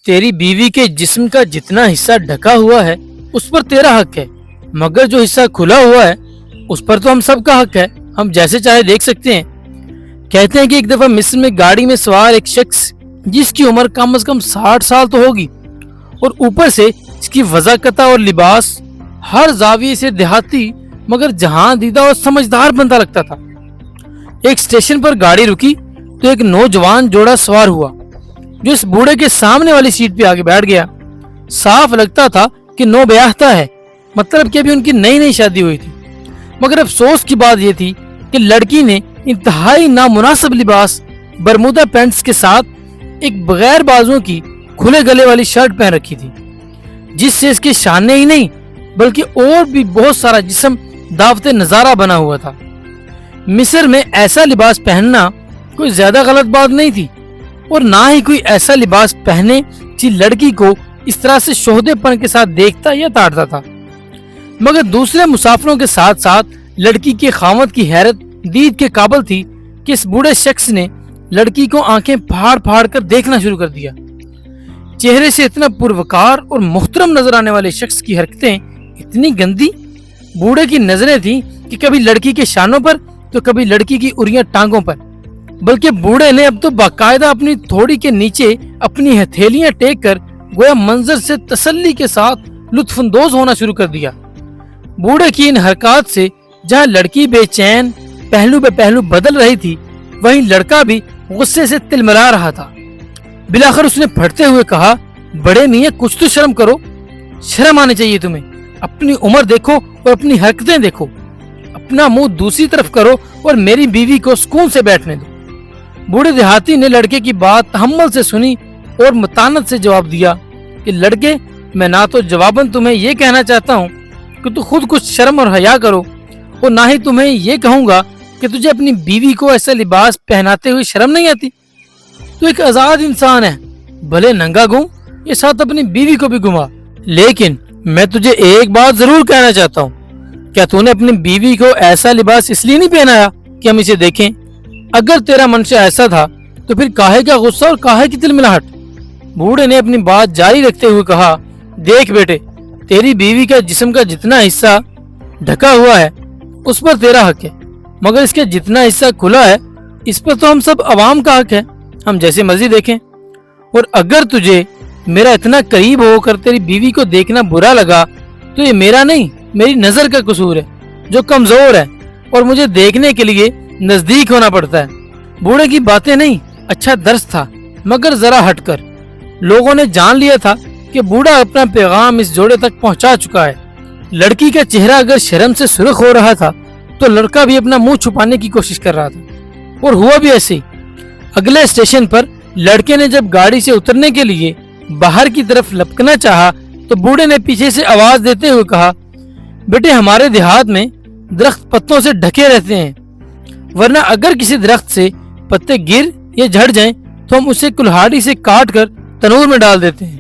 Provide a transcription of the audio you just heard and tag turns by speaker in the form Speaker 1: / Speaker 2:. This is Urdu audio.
Speaker 1: تیری بیوی کے جسم کا جتنا حصہ ڈھکا ہوا ہے اس پر تیرا حق ہے، مگر جو حصہ کھلا ہوا ہے اس پر تو ہم سب کا حق ہے، ہم جیسے چاہے دیکھ سکتے ہیں۔ کہتے ہیں کہ ایک دفعہ مصر میں گاڑی میں سوار ایک شخص جس کی عمر کم از کم 60 سال تو ہوگی، اور اوپر سے اس کی وضاقتہ اور لباس ہر زاویے سے دیہاتی مگر جہاں دیدہ اور سمجھدار بندہ لگتا تھا۔ ایک اسٹیشن پر گاڑی رکی تو ایک نوجوان جوڑا سوار ہوا جو اس بوڑھے کے سامنے والی سیٹ پہ آگے بیٹھ گیا۔ صاف لگتا تھا کہ نو بیاہتا ہے، مطلب کہ ابھی ان کی نئی شادی ہوئی تھی، مگر افسوس کی بات یہ تھی کہ لڑکی نے انتہائی نامناسب لباس برمودا پینٹس کے ساتھ ایک بغیر بازوؤں کی کھلے گلے والی شرٹ پہن رکھی تھی، جس سے اس کے شانے ہی نہیں بلکہ اور بھی بہت سارا جسم دعوت نظارہ بنا ہوا تھا۔ مصر میں ایسا لباس پہننا کوئی زیادہ غلط بات نہیں تھی، اور نہ ہی کوئی ایسا لباس پہنے جس لڑکی کو اس طرح سے شہودے پن کے ساتھ دیکھتا یا تاڑتا تھا۔ مگر دوسرے مسافروں کے ساتھ ساتھ لڑکی کے خاوند کی حیرت دید کے قابل تھی کہ اس بوڑھے شخص نے لڑکی کو آنکھیں پھاڑ پھاڑ کر دیکھنا شروع کر دیا۔ چہرے سے اتنا پروکار اور محترم نظر آنے والے شخص کی حرکتیں اتنی گندی، بوڑھے کی نظریں تھیں کہ کبھی لڑکی کے شانوں پر تو کبھی لڑکی کی اریاں ٹانگوں پر، بلکہ بوڑھے نے اب تو باقاعدہ اپنی تھوڑی کے نیچے اپنی ہتھیلیاں ٹیک کر گویا منظر سے تسلی کے ساتھ لطف اندوز ہونا شروع کر دیا۔ بوڑھے کی ان حرکات سے جہاں لڑکی بے چین پہلو بے پہلو بدل رہی تھی، وہیں لڑکا بھی غصے سے تلملا رہا تھا۔ بلاخر اس نے پھٹتے ہوئے کہا، بڑے میاں کچھ تو شرم کرو، شرم آنی چاہیے تمہیں، اپنی عمر دیکھو اور اپنی حرکتیں دیکھو، اپنا منہ دوسری طرف کرو اور میری بیوی کو سکون سے بیٹھنے دو۔ بوڑھے دیہاتی نے لڑکے کی بات تحمل سے سنی اور متانت سے جواب دیا کہ لڑکے، میں نہ تو جواباً تمہیں یہ کہنا چاہتا ہوں کہ تو خود کچھ شرم اور حیا کرو، اور نہ ہی تمہیں یہ کہوں گا کہ تجھے اپنی بیوی کو ایسا لباس پہناتے ہوئے شرم نہیں آتی۔ تو ایک آزاد انسان ہے، بھلے ننگا گھوم یہ ساتھ اپنی بیوی کو بھی گھما، لیکن میں تجھے ایک بات ضرور کہنا چاہتا ہوں، کیا تو نے اپنی بیوی کو ایسا لباس اس لیے نہیں پہنایا کہ ہم اسے دیکھیں؟ اگر تیرا منشا ایسا تھا تو پھر کاہے کا غصہ اور کاہے کی تلملاہٹ؟ بوڑھے نے اپنی بات جاری رکھتے ہوئے کہا، دیکھ بیٹے، تیری بیوی کا جسم کا جتنا حصہ ڈھکا ہوا ہے اس پر تیرا حق ہے، مگر اس کے جتنا حصہ کھلا ہے اس پر تو ہم سب عوام کا حق ہے، ہم جیسے مرضی دیکھیں۔ اور اگر تجھے میرا اتنا قریب ہو کر تیری بیوی کو دیکھنا برا لگا تو یہ میرا نہیں، میری نظر کا قصور ہے جو کمزور ہے اور مجھے دیکھنے کے لیے نزدیک ہونا پڑتا ہے۔ بوڑھے کی باتیں نہیں، اچھا درس تھا، مگر ذرا ہٹ کر لوگوں نے جان لیا تھا کہ بوڑھا اپنا پیغام اس جوڑے تک پہنچا چکا ہے۔ لڑکی کا چہرہ اگر شرم سے سرخ ہو رہا تھا تو لڑکا بھی اپنا منہ چھپانے کی کوشش کر رہا تھا، اور ہوا بھی ایسے ہی۔ اگلے اسٹیشن پر لڑکے نے جب گاڑی سے اترنے کے لیے باہر کی طرف لپکنا چاہا تو بوڑھے نے پیچھے سے آواز دیتے ہوئے کہا، بیٹے ہمارے دیہات میں درخت پتوں سے ڈھکے رہتے ہیں، ورنہ اگر کسی درخت سے پتے گر یا جھڑ جائیں تو ہم اسے کلہاڑی سے کاٹ کر تنور میں ڈال دیتے ہیں۔